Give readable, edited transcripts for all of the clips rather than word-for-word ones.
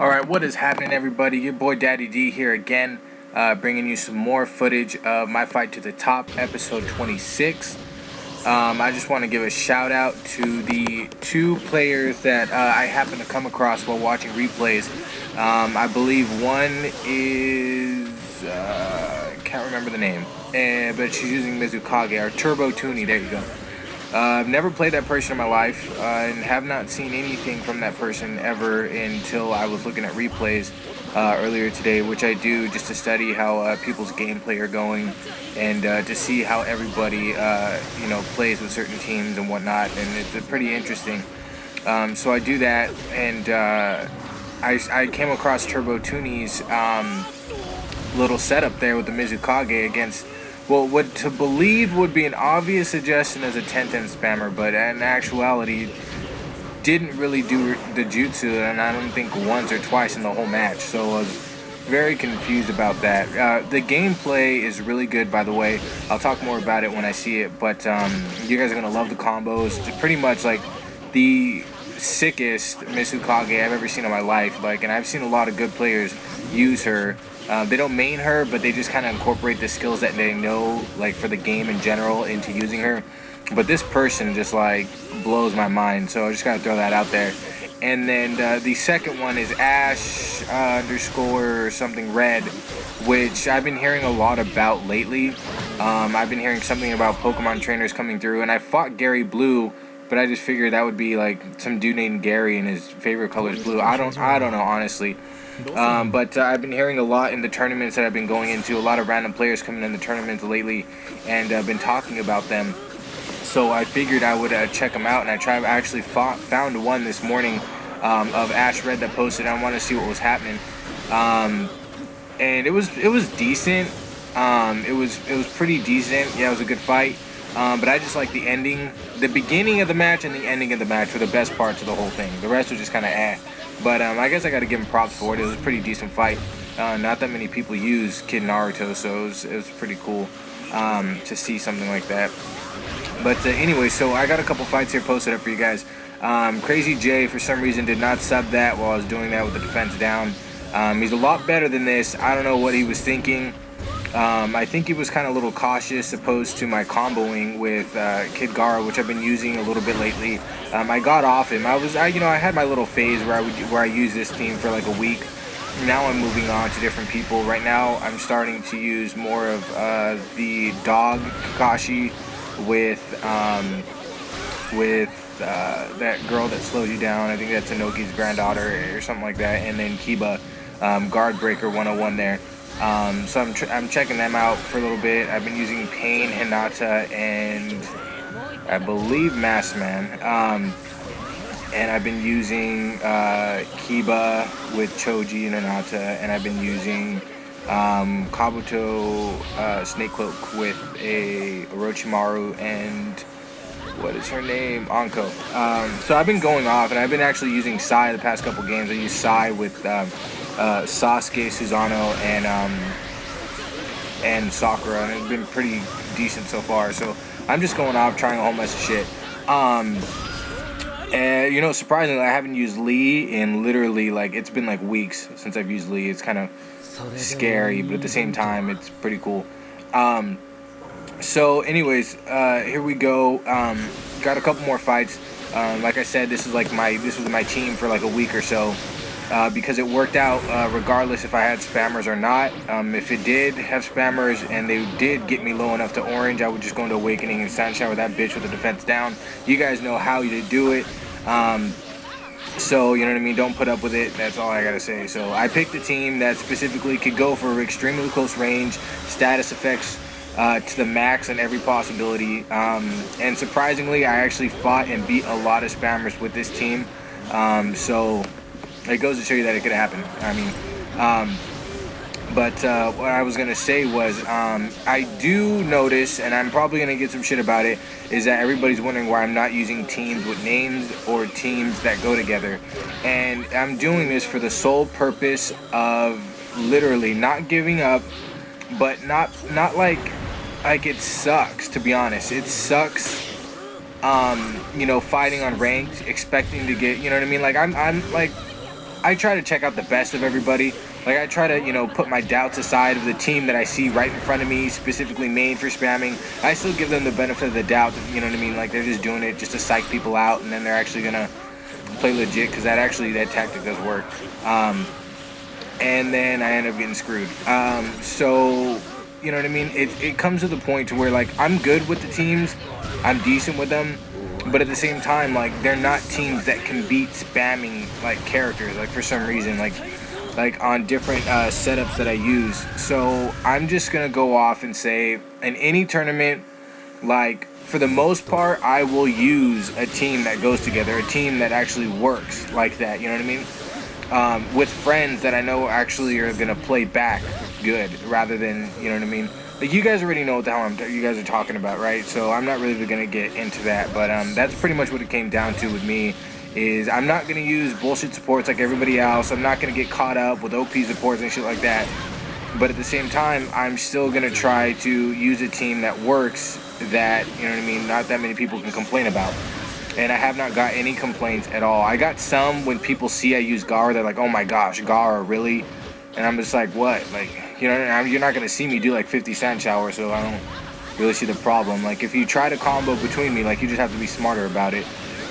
Alright, what is happening, everybody? Your boy Daddy D here again, bringing you some more footage of My Fight to the Top, episode 26. I just want to give a shout out to the two players that I happened to come across while watching replays. I believe one is, can't remember the name, but she's using Mizukage, or Turbo Toonie, there you go. I've never played that person in my life and have not seen anything from that person ever until I was looking at replays earlier today, which I do just to study how people's gameplay are going and to see how everybody plays with certain teams and whatnot, and it's pretty interesting. So I do that, and I came across Turbo Toonie's little setup there with the Mizukage against, well, what to believe would be an obvious suggestion as a 10-10 spammer, but in actuality didn't really do the jutsu, and I don't think once or twice in the whole match, so I was very confused about that. The gameplay is really good, by the way. I'll talk more about it when I see it, but you guys are going to love the combos. It's pretty much like the sickest Mizukage I've ever seen in my life, and I've seen a lot of good players use her. They don't main her, but they just kind of incorporate the skills that they know, for the game in general, into using her. But this person just, blows my mind, so I just gotta throw that out there. And then the second one is Ash underscore something red, which I've been hearing a lot about lately. I've been hearing something about Pokemon trainers coming through, and I fought Gary Blue, but I just figured that would be, some dude named Gary and his favorite color is blue. I don't know, honestly. But I've been hearing a lot in the tournaments that I've been going into, a lot of random players coming in the tournaments lately, and I've been talking about them. So I figured I would check them out, and I actually found one this morning of Ash Red that posted. I want to see what was happening, and it was decent. It was pretty decent. Yeah, it was a good fight. But I just like the ending, the beginning of the match and the ending of the match were the best parts of the whole thing. The rest was just kind of eh. But I guess I got to give him props for it. It was a pretty decent fight. Not that many people use Kid Naruto, so it was pretty cool to see something like that. But anyway, so I got a couple fights here posted up for you guys. Crazy J, for some reason, did not sub that while I was doing that with the defense down. He's a lot better than this. I don't know what he was thinking. I think he was kind of a little cautious opposed to my comboing with Kid Gara, which I've been using a little bit lately. I got off him. I had my little phase where I use this team for a week. Now I'm moving on to different people. Right now I'm starting to use more of the dog Kakashi with that girl that slows you down. I think that's Inoki's granddaughter or something like that. And then Kiba, Guard Breaker 101 there. So I'm checking them out for a little bit. I've been using Pain, Hinata, and I believe Maskman. And I've been using Kiba with Choji and Hinata, and I've been using Kabuto Snake Cloak with a Orochimaru and what is her name? Anko. So I've been going off, and I've been actually using Sai the past couple games. I used Sai with Sasuke, Susanoo, and Sakura, and it's been pretty decent so far. So I'm just going off, trying a whole mess of shit. And surprisingly, I haven't used Lee in literally it's been weeks since I've used Lee. It's kind of scary, but at the same time, it's pretty cool. So anyways, here we go. Got a couple more fights. Like I said, this was my team for a week or so. Because it worked out regardless if I had spammers or not. If it did have spammers and they did get me low enough to orange, I would just go into Awakening and Sunshine with that bitch with the defense down. You guys know how to do it. So, you know what I mean? Don't put up with it. That's all I gotta say. So I picked a team that specifically could go for extremely close range, status effects to the max and every possibility. And surprisingly, I actually fought and beat a lot of spammers with this team. So it goes to show you that it could happen. But what I was going to say was I do notice, and I'm probably going to get some shit about it, is that everybody's wondering why I'm not using teams with names or teams that go together. And I'm doing this for the sole purpose of literally not giving up, but not like it sucks, to be honest. It sucks, fighting on ranked, expecting to get, you know what I mean? I'm I try to check out the best of everybody. Like, I try to, put my doubts aside of the team that I see right in front of me, specifically made for spamming. I still give them the benefit of the doubt, you know what I mean? Like, they're just doing it just to psych people out, and then they're actually going to play legit, because that tactic does work. And then I end up getting screwed. So, you know what I mean? It comes to the point to where, like, I'm good with the teams. I'm decent with them. But at the same time, like, they're not teams that can beat spamming, like, characters, like, for some reason, like on different setups that I use. So I'm just going to go off and say, in any tournament, like, for the most part, I will use a team that goes together, a team that actually works like that, you know what I mean? With friends that I know actually are going to play back good, rather than, you know what I mean? Like, you guys already know what the hell you guys are talking about, right? So I'm not really going to get into that, but that's pretty much what it came down to with me, is I'm not going to use bullshit supports like everybody else. I'm not going to get caught up with OP supports and shit like that. But at the same time, I'm still going to try to use a team that works, that, you know what I mean, not that many people can complain about. And I have not got any complaints at all. I got some when people see I use Gar, they're like, oh my gosh, Gar, really? And I'm just like, what? Like, you know, you're not going to see me do like 50 sand shower, so I don't really see the problem. Like, if you try to combo between me, like, you just have to be smarter about it,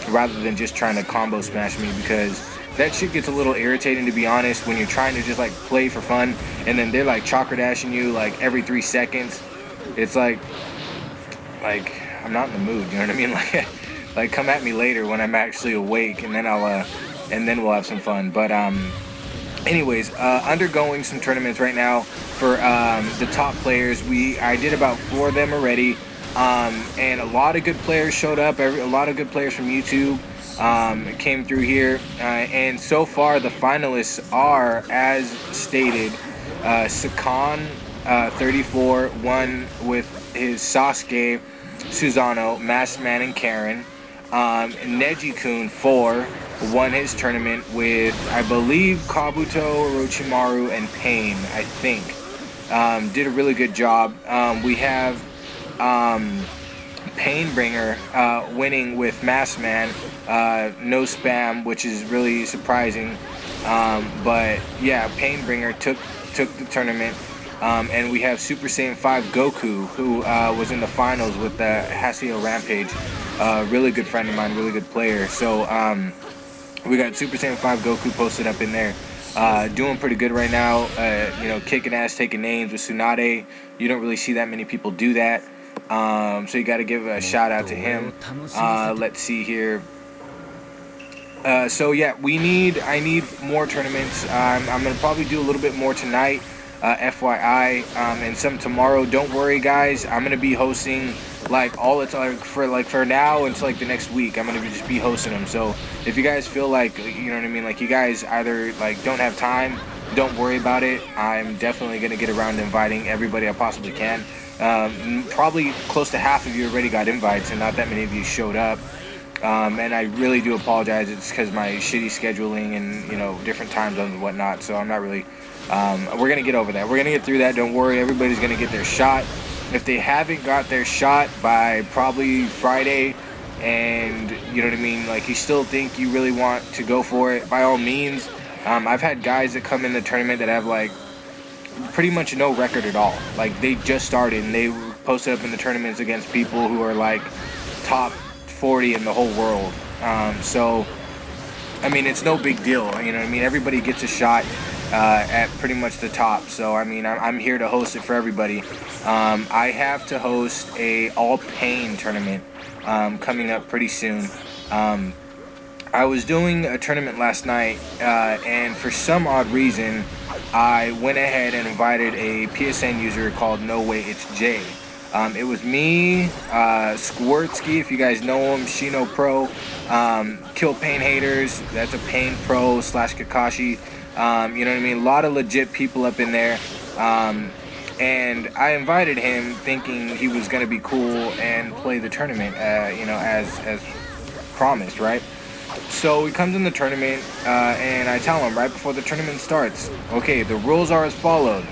rather than just trying to combo smash me, because that shit gets a little irritating, to be honest, when you're trying to just, like, play for fun, and then they're, like, chakra dashing you, like, every 3 seconds. It's like, I'm not in the mood, you know what I mean? Like, come at me later when I'm actually awake, and then and then we'll have some fun. But, anyways, undergoing some tournaments right now for the top players. I did about 4 of them already, and a lot of good players showed up. A lot of good players from YouTube came through here, and so far the finalists are, as stated, Sakan 34 won with his Sasuke, Susano, Maskman, and Karen. Neji-kun 4 won his tournament with, I believe, Kabuto, Orochimaru, and Pain, I think. Did a really good job. We have Painbringer winning with Maskman, no spam, which is really surprising. But yeah, Painbringer took the tournament. And we have Super Saiyan 5 Goku, who was in the finals with the Haseo Rampage. Really good friend of mine, really good player. So we got Super Saiyan 5 Goku posted up in there. Doing pretty good right now. Kicking ass, taking names with Tsunade. You don't really see that many people do that. So you got to give a shout out to him. Let's see here. So yeah, I need more tournaments. I'm gonna probably do a little bit more tonight. FYI, and some tomorrow. Don't worry, guys. I'm gonna be hosting like all the time for now until like the next week. I'm gonna just be hosting them. So if you guys feel like, you know what I mean, like you guys either like don't have time, don't worry about it. I'm definitely gonna get around to inviting everybody I possibly can. Probably close to half of you already got invites, and not that many of you showed up. And I really do apologize. It's because my shitty scheduling and different time zones and whatnot. So I'm not really. We're going to get over that. We're going to get through that. Don't worry. Everybody's going to get their shot. If they haven't got their shot by probably Friday, and you know what I mean, like you still think you really want to go for it, by all means. I've had guys that come in the tournament that have like pretty much no record at all. Like they just started and they posted up in the tournaments against people who are like top 40 in the whole world. So, I mean, it's no big deal. You know what I mean? Everybody gets a shot at pretty much the top. So I mean, I'm here to host it for everybody. I have to host a all pain tournament coming up pretty soon. I was doing a tournament last night, and for some odd reason, I went ahead and invited a PSN user called No Way It's Jay. It was me, Squirtsky, if you guys know him, Shino Pro, Kill Pain Haters, that's a Pain Pro / Kakashi. You know what I mean? A lot of legit people up in there. And I invited him thinking he was going to be cool and play the tournament, as promised, right? So he comes in the tournament, and I tell him right before the tournament starts, okay, the rules are as followed.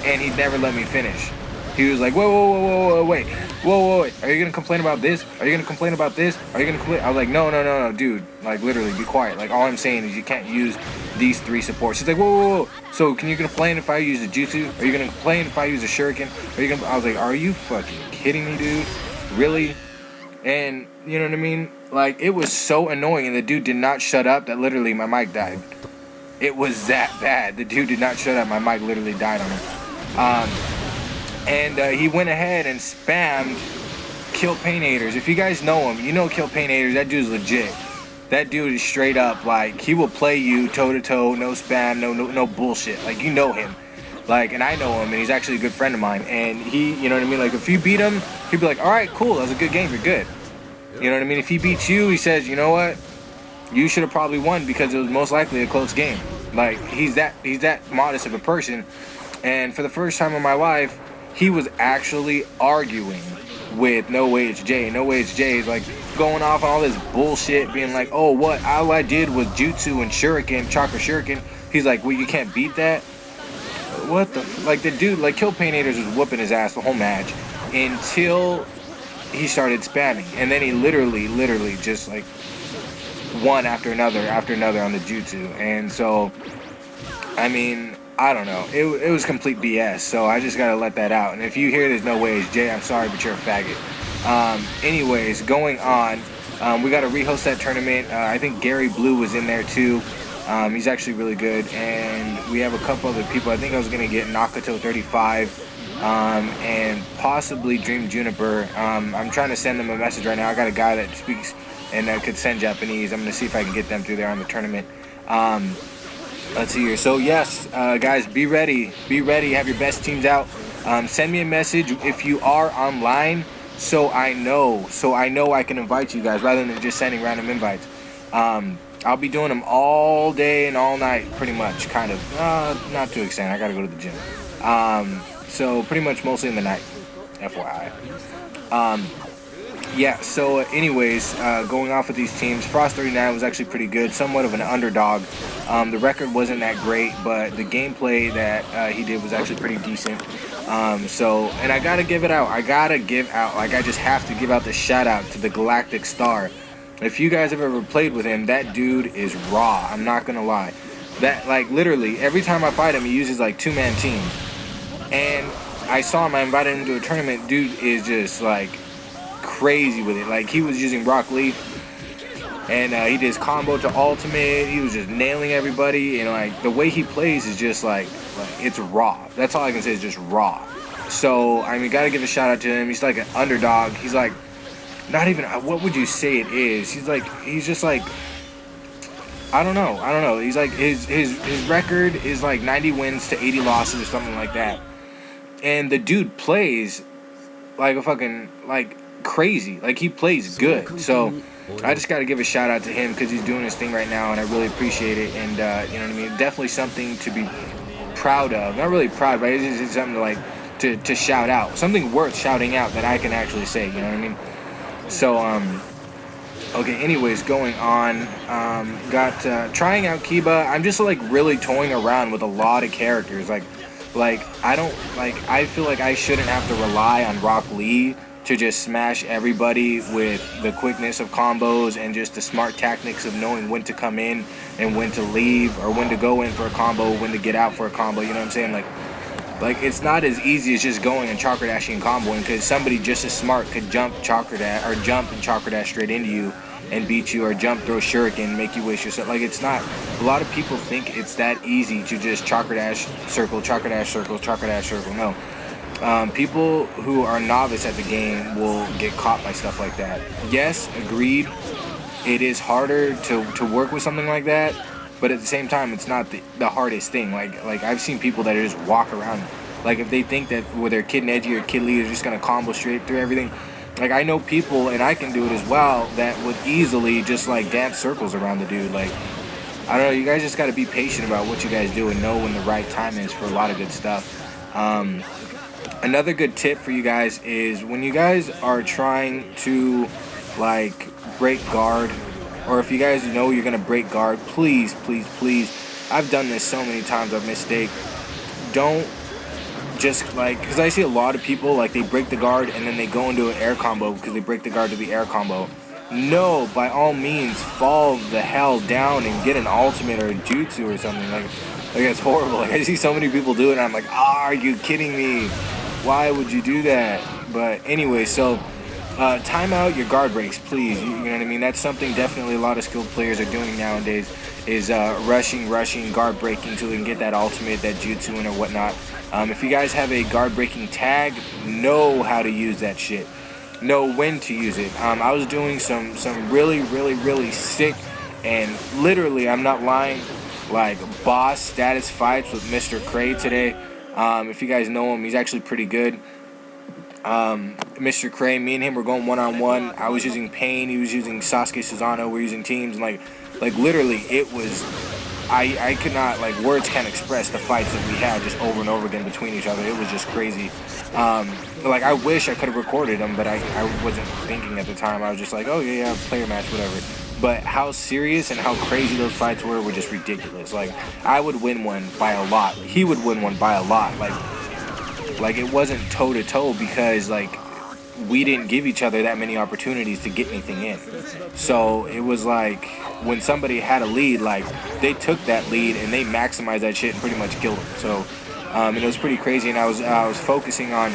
And he'd never let me finish. He was like, whoa, wait, whoa, wait. Are you gonna complain about this? Are you gonna complain about this? Are you gonna complain? I was like, no, dude. Like, literally, be quiet. Like, all I'm saying is you can't use these 3 supports. She's like, whoa. So, can you complain if I use a jutsu? Are you gonna complain if I use a shuriken? Are you gonna? I was like, are you fucking kidding me, dude? Really? And you know what I mean? Like, it was so annoying, and the dude did not shut up that literally my mic died. It was that bad. The dude did not shut up. My mic literally died on him. And he went ahead and spammed Kill Painators. If you guys know him, you know Kill Painators. That dude's legit. That dude is straight up, like, he will play you toe-to-toe, no spam, no bullshit. Like, you know him. Like, and I know him, and he's actually a good friend of mine. And he, you know what I mean? Like, if you beat him, he'd be like, all right, cool, that was a good game, you're good. You know what I mean? If he beats you, he says, you know what? You should have probably won because it was most likely a close game. Like, he's that modest of a person. And for the first time in my life, he was actually arguing with No Way It's Jay. No Way It's Jay is like going off on all this bullshit, being like, oh, what? All I did was jutsu and shuriken, chakra shuriken. He's like, well, you can't beat that? What the? Like, the dude, like, Kill Painators was whooping his ass the whole match until he started spamming. And then he literally just, like, one after another on the jutsu. And so, I mean, I don't know. It was complete BS. So I just gotta let that out. And if you hear there's No Way It's Jay, I'm sorry, but you're a faggot. Anyways, going on, we gotta rehost that tournament. I think Gary Blue was in there too. He's actually really good. And we have a couple other people. I think I was gonna get Nakato 35. And possibly Dream Juniper. I'm trying to send them a message right now. I got a guy that speaks and could send Japanese. I'm gonna see if I can get them through there on the tournament. Let's see here. So yes, guys, be ready. Have your best teams out. Send me a message if you are online, so I know I can invite you guys rather than just sending random invites. I'll be doing them all day and all night, pretty much, kind of. Not to extent. I gotta go to the gym. So pretty much mostly in the night, FYI. Yeah, so anyways, going off with these teams, Frost 39 was actually pretty good, somewhat of an underdog. The record wasn't that great, but the gameplay that he did was actually pretty decent. And I gotta give it out. Like, I just have to give out the shout out to the Galactic Star. If you guys have ever played with him, that dude is raw. I'm not gonna lie. That, like, literally, every time I fight him, he uses, like, 2-man teams. And I saw him, I invited him to a tournament. Dude is just, like, crazy with it. Like, he was using Rock Lee, and he did his combo to ultimate. He was just nailing everybody, and like the way he plays is just like it's raw. That's all I can say is just raw. So I mean, gotta give a shout out to him. He's like an underdog. He's like not even, what would you say it is? He's just like, I don't know. He's like his record is like 90 wins to 80 losses or something like that. And the dude plays like a fucking like crazy. Like, he plays good. So I just got to give a shout out to him because he's doing his thing right now, and I really appreciate it. And you know what I mean? Definitely something to be proud of. Not really proud, but it's just something to like to shout out. Something worth shouting out that I can actually say. You know what I mean? So okay. Anyways, going on. Got trying out Kiba. I'm just like really toying around with a lot of characters. Like I feel like I shouldn't have to rely on Rock Lee to just smash everybody with the quickness of combos and just the smart tactics of knowing when to come in and when to leave, or when to go in for a combo, when to get out for a combo. You know what I'm saying? Like it's not as easy as just going and chakra dashing and comboing, because somebody just as smart could jump chakra dash or jump and chakra dash straight into you and beat you, or jump, throw shuriken, make you waste yourself. Like, it's not. A lot of people think it's that easy to just chakra dash circle, chakra dash circle, chakra dash circle. No. People who are novice at the game will get caught by stuff like that. Yes, agreed. It is harder to work with something like that, but at the same time, it's not the hardest thing. Like I've seen people that just walk around. Like, if they think that with their Kid Neji or Kid Lee, they're just gonna combo straight through everything. Like, I know people, and I can do it as well, that would easily just like dance circles around the dude. Like, I don't know. You guys just gotta be patient about what you guys do and know when the right time is for a lot of good stuff. Another good tip for you guys is when you guys are trying to like break guard, or if you guys know you're gonna break guard, please, I've done this so many times, I've mistake. Don't just like, because I see a lot of people, like, they break the guard and then they go into an air combo because they break the guard to the air combo. No, by all means, fall the hell down and get an ultimate or a jutsu or something. Like it's horrible. Like, I see so many people do it and I'm like, are you kidding me? Why would you do that? But anyway, so time out your guard breaks, please. You know what I mean? That's something definitely a lot of skilled players are doing nowadays, is rushing, guard breaking so they can get that ultimate, that jutsu in or whatnot. If you guys have a guard breaking tag, know how to use that shit. Know when to use it. I was doing some really sick, and literally, I'm not lying, like boss status fights with Mr. Cray today. If you guys know him, he's actually pretty good. Mr. Cray, me and him were going one-on-one. I was using Pain, he was using Sasuke Susanoo, we're using teams, and like literally it was, I could not, like, words can't express the fights that we had just over and over again between each other. It was just crazy. Like, I wish I could have recorded them, but I wasn't thinking at the time. I was just like, oh yeah, player match, whatever. But how serious and how crazy those fights were just ridiculous. Like, I would win one by a lot. He would win one by a lot. Like it wasn't toe-to-toe because, like, we didn't give each other that many opportunities to get anything in. So it was like when somebody had a lead, like, they took that lead and they maximized that shit and pretty much killed them. So and it was pretty crazy, and I was focusing on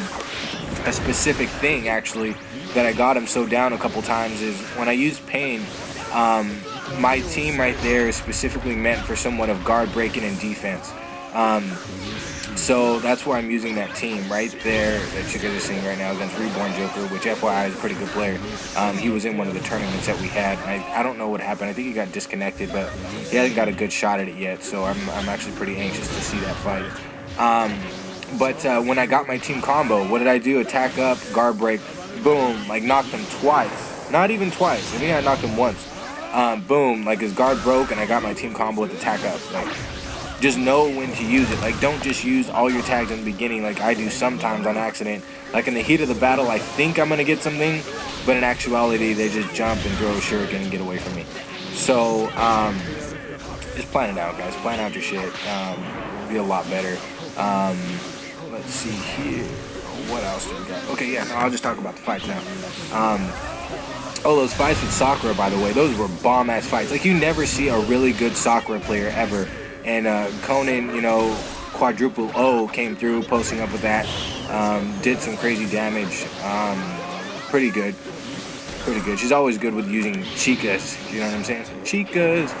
a specific thing actually that I got him so down a couple times is when I used Pain. My team right there is specifically meant for somewhat of guard breaking and defense. So that's where I'm using that team right there that you guys are seeing right now against Reborn Joker, which FYI is a pretty good player. He was in one of the tournaments that we had. I don't know what happened. I think he got disconnected, but he hasn't got a good shot at it yet. So I'm actually pretty anxious to see that fight. But when I got my team combo, what did I do? Attack up, guard break, boom, like knocked him twice. Not even twice. I think I knocked him once. Boom, like his guard broke and I got my team combo with attack up. Like, just know when to use it. Like, don't just use all your tags in the beginning like I do sometimes on accident. Like, in the heat of the battle, I think I'm going to get something, but in actuality, they just jump and throw a shuriken and get away from me. So, just plan it out, guys. Plan out your shit. Be a lot better. Let's see here. What else do we got? Okay, yeah, no, I'll just talk about the fights now. Oh, those fights with Sakura, by the way, those were bomb-ass fights. Like, you never see a really good Sakura player ever. And Conan, you know, quadruple O came through, posting up with that. Did some crazy damage. Pretty good. Pretty good. She's always good with using chicas. You know what I'm saying? Chicas.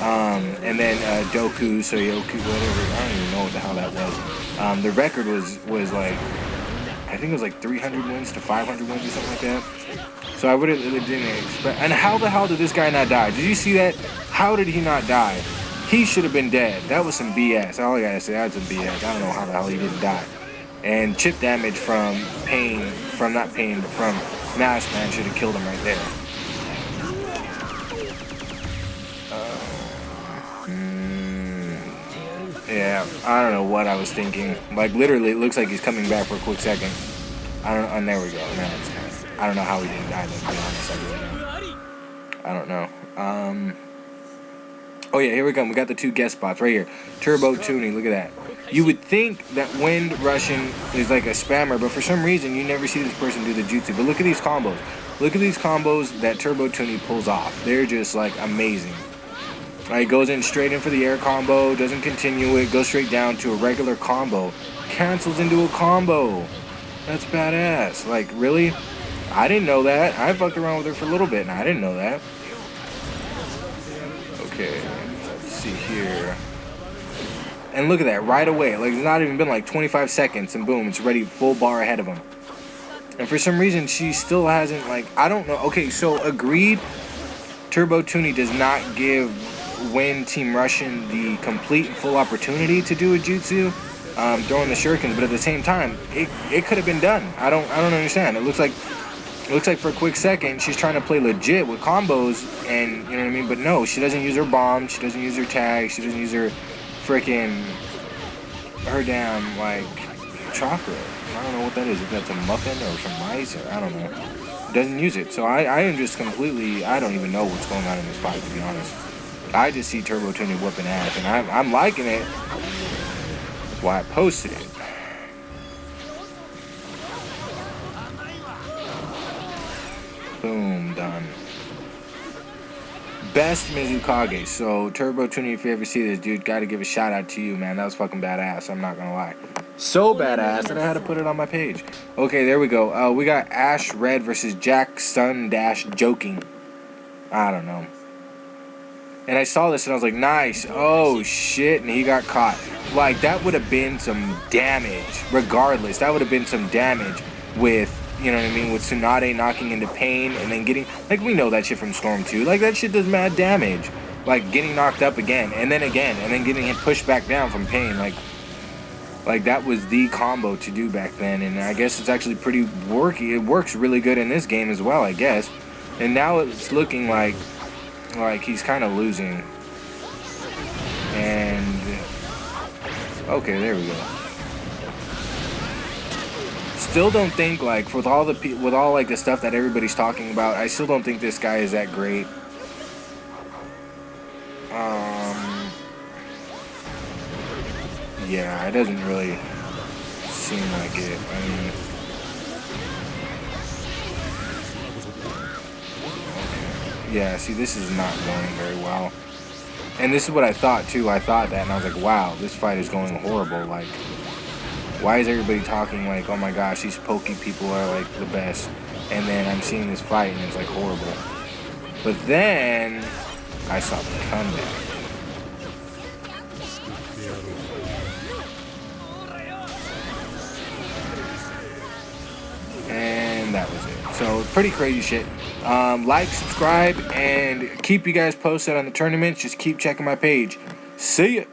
And then Doku, Soyoku, whatever. I don't even know what the hell that was. The record was like, I think it was like 300 wins to 500 wins or something like that. So I didn't expect. And how the hell did this guy not die? Did you see that? How did he not die? He should have been dead. That was some BS. All I gotta say, that was some BS. I don't know how the hell he didn't die. And chip damage from not Pain, but from Masked Man should have killed him right there. Yeah, I don't know what I was thinking. Like, literally, it looks like he's coming back for a quick second. And there we go. I don't know how he didn't die, though, to be honest. I don't know. Oh yeah, here we come. We got the two guest spots right here. Turbo Tuning, look at that. You would think that Wind Russian is like a spammer, but for some reason you never see this person do the jutsu. But look at these combos. Look at these combos that Turbo Tuning pulls off. They're just like amazing. Right, goes in straight in for the air combo, doesn't continue it, goes straight down to a regular combo. Cancels into a combo. That's badass. Like, really? I didn't know that. I fucked around with her for a little bit and I didn't know that. Okay, let's see here. And look at that, right away. Like, it's not even been like 25 seconds and boom, it's already full bar ahead of him. And for some reason, she still hasn't, like, I don't know. Okay, so agreed, Turbo Tuni does not give Wind Team Russian the complete and full opportunity to do a jutsu, throwing the shurikens, but at the same time, it could have been done. I don't understand. It looks like for a quick second she's trying to play legit with combos, and you know what I mean, but no, she doesn't use her bomb, she doesn't use her tag, she doesn't use her damn like chocolate. I don't know what that is, if that's a muffin or some rice, or I don't know. Doesn't use it. So I am just completely, I don't even know what's going on in this fight, to be honest. I just see Turbo Tuning whipping ass, and I'm liking it. That's why I posted it. best Mizukage. So Turbo Tuning, if you ever see this, dude, gotta give a shout out to you, man. That was fucking badass. I'm not gonna lie. So badass that I had to put it on my page. Okay, there we go. We got Ash Red versus Jack Sun Dash Joking. I don't know. And I saw this and I was like, nice. Oh shit, and he got caught. Like, that would have been some damage. Regardless, that would have been some damage with, you know what I mean, with Tsunade knocking into Pain and then getting, like, we know that shit from Storm 2. Like, that shit does mad damage. Like, getting knocked up again, and then getting him pushed back down from Pain. Like that was the combo to do back then, and I guess it's actually pretty worky. It works really good in this game as well, I guess. And now it's looking like he's kind of losing. And okay, there we go. Still don't think, like, with all like the stuff that everybody's talking about, I still don't think this guy is that great. Yeah, it doesn't really seem like it. I mean, yeah, see, this is not going very well. And this is what I thought, too. I thought that, and I was like, wow, this fight is going horrible. Like, why is everybody talking like, oh my gosh, these pokey people are, like, the best? And then I'm seeing this fight, and it's, like, horrible. But then I saw the comeback. And that was it. So, pretty crazy shit. Like, subscribe, and keep you guys posted on the tournaments. Just keep checking my page. See ya!